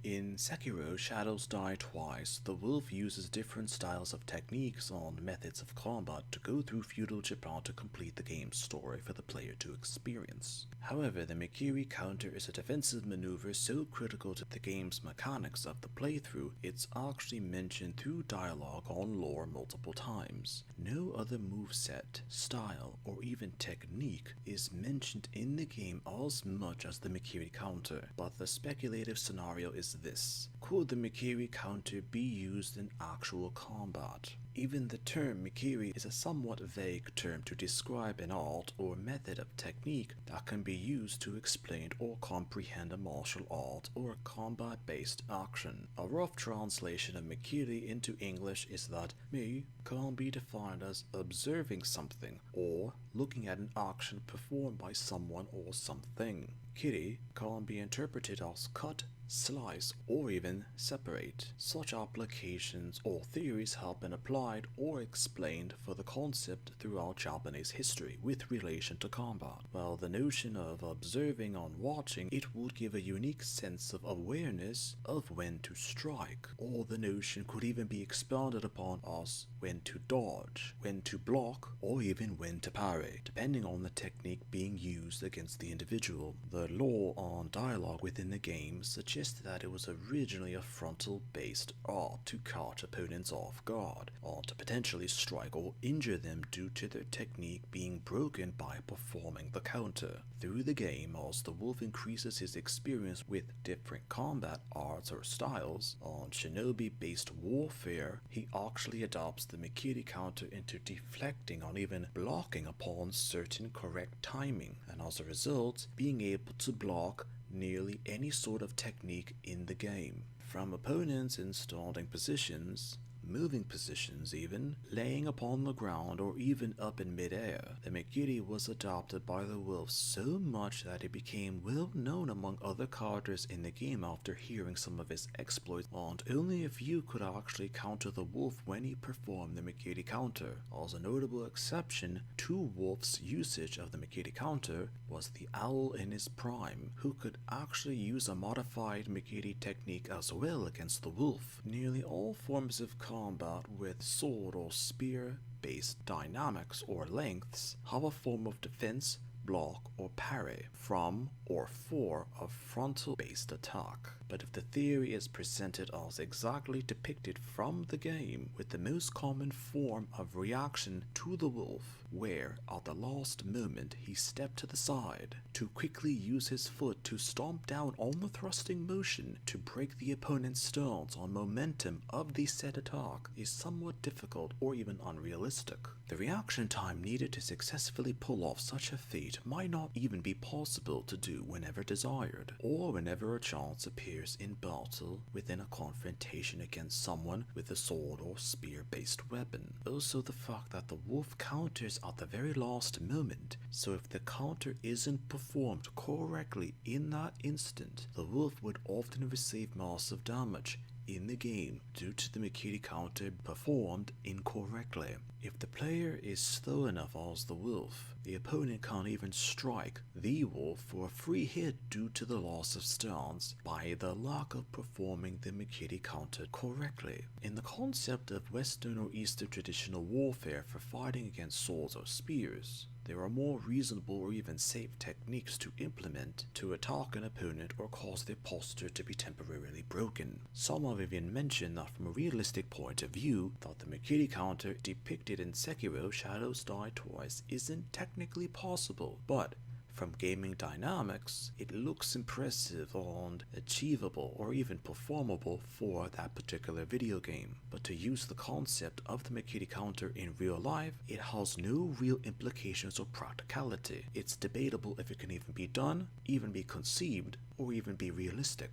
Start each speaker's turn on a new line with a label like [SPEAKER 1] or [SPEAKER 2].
[SPEAKER 1] In Sekiro, Shadows Die Twice, the wolf uses different styles of techniques and methods of combat to go through feudal Japan to complete the game's story for the player to experience. However, the Mikiri counter is a defensive maneuver so critical to the game's mechanics of the playthrough, it's actually mentioned through dialogue on lore multiple times. No other moveset, style, or even technique is mentioned in the game as much as the Mikiri counter, but the speculative scenario is this: could the Mikiri counter be used in actual combat? Even the term Mikiri is a somewhat vague term to describe an art or method of technique that can be used to explain or comprehend a martial art or a combat-based action. A rough translation of Mikiri into English is that Mi can be defined as observing something or looking at an action performed by someone or something. Kiri can be interpreted as cut, slice, or even separate. Such applications or theories have been applied or explained for the concept throughout Japanese history with relation to combat. While the notion of observing and watching it would give a unique sense of awareness of when to strike, or the notion could even be expanded upon as when to dodge, when to block, or even when to parry, depending on the technique being used against the individual. The lore and dialogue within the game suggested that it was originally a frontal-based art to catch opponents off guard, or to potentially strike or injure them due to their technique being broken by performing the counter. Through the game, as the wolf increases his experience with different combat arts or styles, on shinobi-based warfare, he actually adopts the Mikiri counter into deflecting or even blocking upon certain correct timing, and as a result, being able to block nearly any sort of technique in the game, from opponents in standing positions, moving positions even, laying upon the ground, or even up in mid-air. The Mikiri was adopted by the wolf so much that it became well known among other characters in the game after hearing some of his exploits, and only a few could actually counter the wolf when he performed the Mikiri counter. As a notable exception to Wolf's usage of the Mikiri counter was the owl in his prime, who could actually use a modified Mikiri technique as well against the wolf. Nearly all forms of combat with sword or spear based dynamics or lengths have a form of defense, block, or parry from or for a frontal based attack. But if the theory is presented as exactly depicted from the game, with the most common form of reaction to the wolf, where at the last moment he stepped to the side to quickly use his foot to stomp down on the thrusting motion to break the opponent's stance on momentum of the said attack, is somewhat difficult or even unrealistic. The reaction time needed to successfully pull off such a feat might not even be possible to do whenever desired, or whenever a chance appears in battle within a confrontation against someone with a sword or spear-based weapon. Also, the fact that the wolf counters at the very last moment, so if the counter isn't performed correctly in that instant, the wolf would often receive massive damage in the game due to the Mikiri counter performed incorrectly. If the player is slow enough as the wolf, the opponent can't even strike the wolf for a free hit due to the loss of stance by the lack of performing the Mikiri counter correctly. In the concept of Western or Eastern traditional warfare for fighting against swords or spears, there are more reasonable or even safe techniques to implement to attack an opponent or cause their posture to be temporarily broken. Some have even mentioned that from a realistic point of view, that the Mikiri counter depicted in Sekiro Shadows Die Twice isn't technically possible, but from gaming dynamics, it looks impressive and achievable or even performable for that particular video game. But to use the concept of the Mikiri counter in real life, it has no real implications or practicality. It's debatable if it can even be done, even be conceived, or even be realistic.